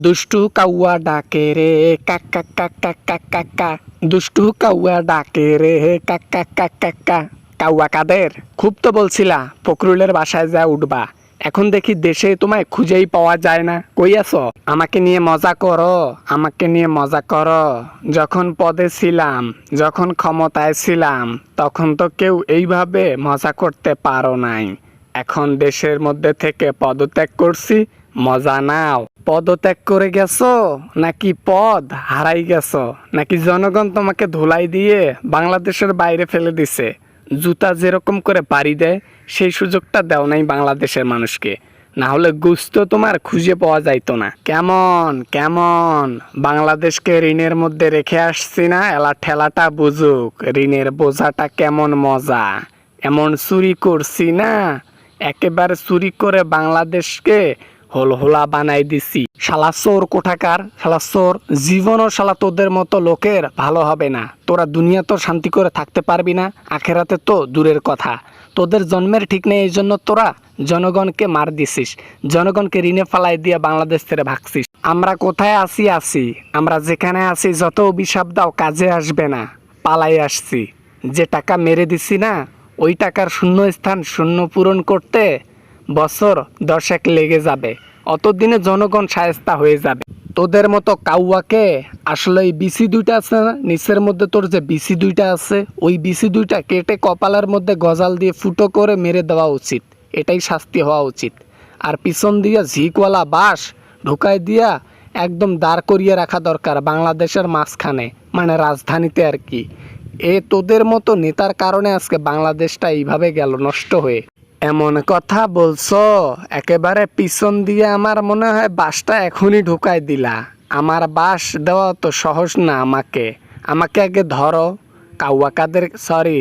দুষ্টু কাউয়া ডাকে রে কাকা কাকা কাকা কা দুষ্টু কাউয়া ডাকে রে কাকা কাকা কা কাউয়া কাদের খুব তো বলছিলা ফখরুলের বাসায় যা উঠবা এখন দেখি দেশে তোমায় খুঁজেই পাওয়া যায় না কই আছো আমাকে নিয়ে মজা করো আমাকে নিয়ে মজা করো যখন পদে ছিলাম যখন ক্ষমতায় ছিলাম তখন তো কেউ এইভাবে মজা করতে পারো নাই এখন দেশের মধ্যে থেকে পদত্যাগ করছি মজা নাও পদত্যাগ করে গেছো নাকি পদ হারাই গেছো নাকি জনগণ তোমাকে ধুলাই দিয়ে বাংলাদেশের বাইরে ফেলে দিছে জুতা যেরকম করে বাড়ি দেয় সেই সুযোগটা দাও নাই বাংলাদেশের মানুষকে না হলে গুস্ত তোমার খুঁজে পাওয়া যাইতো না কেমন কেমন বাংলাদেশকে ঋণের মধ্যে রেখে আসছি না এলা ঠেলাটা বুঝুক ঋণের বোঝাটা কেমন মজা এমন চুরি করছি না একেবারে চুরি করে বাংলাদেশকে হোলহোলা বানাই দিছি শালা চোর কোঠাকার শালা চোর জীবনও শালা তোদের মতো লোকের ভালো হবে না তোরা দুনিয়া তো শান্তি করে থাকতে পারবি না আখেরাতে তো দূরের কথা তোদের জন্মের ঠিক নেই এই জন্য তোরা জনগণকে মার দিছিস জনগণকে ঋণে ফালাই দিয়ে বাংলাদেশ ছেড়ে ভাগছিস আমরা কোথায় আসি আমরা যেখানে আছি যত অভিশাপ দাও কাজে আসবে না পালাই আসছি যে টাকা মেরে দিছি না ওই টাকার শূন্য স্থান শূন্য পূরণ করতে বছর 10 লেগে যাবে অতদিনে জনগণ শায়েস্তা হয়ে যাবে তোদের মতো কাউয়াকে আসলে এই বিসি দুইটা আছে না নিচের মধ্যে তোর যে বিসি দুইটা আছে ওই বিসি দুইটা কেটে কপালের মধ্যে গজাল দিয়ে ফুটো করে মেরে দেওয়া উচিত এটাই শাস্তি হওয়া উচিত আর পিছন দিয়া ঝিকওয়ালা বাঁশ ঢুকাই দিয়া একদম দাঁড় করিয়ে রাখা দরকার বাংলাদেশের মাঝখানে মানে রাজধানীতে আর কি তোদের মতো নেতার কারণে আজকে বাংলাদেশটা এইভাবে গেল নষ্ট হয়ে এমন কথা বলছো একেবারে পিছন দিয়ে আমার মনে হয় বাসটা এখনই ঢুকাই দিলা আমার বাস দেওয়া তো সহজ না আমাকে আগে ধরো কাউয়া কাদের সরি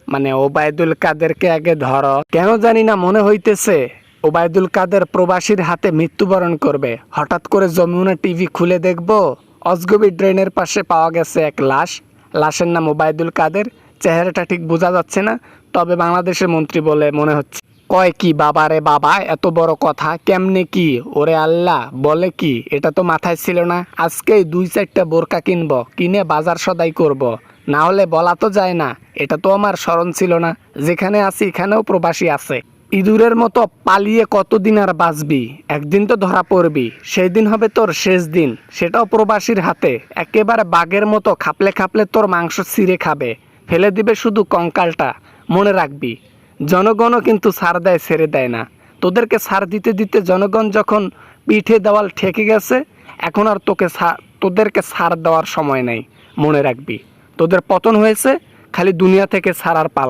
মানে ওবায়দুল কাদেরকে আগে ধরো কেন জানি না মনে হইতেছে ওবায়দুল কাদের প্রবাসীর হাতে মৃত্যুবরণ করবে হঠাৎ করে যমুনা টিভি খুলে দেখবো অজগবি ড্রেনের পাশে পাওয়া গেছে এক লাশের নাম ওবায়দুল কাদের চেহারাটা ঠিক বোঝা যাচ্ছে না তবে বাংলাদেশের মন্ত্রী বলে মনে হচ্ছে কয় কি বাবা রে বাবা এত বড় কথা কেমনে কি ওরে আল্লাহ বলে কি এটা তো মাথায় ছিল না আজকেই 2-4টা বোরকা কিনবো কিনে বাজার সদাই করব। না হলে বলা তো যায় না এটা তো আমার স্মরণ ছিল না যেখানে আছি এখানেও প্রবাসী আছে ইঁদুরের মতো পালিয়ে কতদিন আর বাঁচবি একদিন তো ধরা পড়বি সেই দিন হবে তোর শেষ দিন সেটাও প্রবাসীর হাতে একেবারে বাঘের মতো খাপলে খাপলে তোর মাংস ছিঁড়ে খাবে ফেলে দিবে শুধু কঙ্কালটা মনে রাখবি জনগণও কিন্তু ছাড় দেয় ছেড়ে দেয় না তোদেরকে ছাড় দিতে দিতে জনগণ যখন পিঠে দেওয়াল ঠেকে গেছে এখন আর তোদেরকে ছাড় দেওয়ার সময় নেই মনে রাখবি তোদের পতন হয়েছে খালি দুনিয়া থেকে ছাড়ার পালা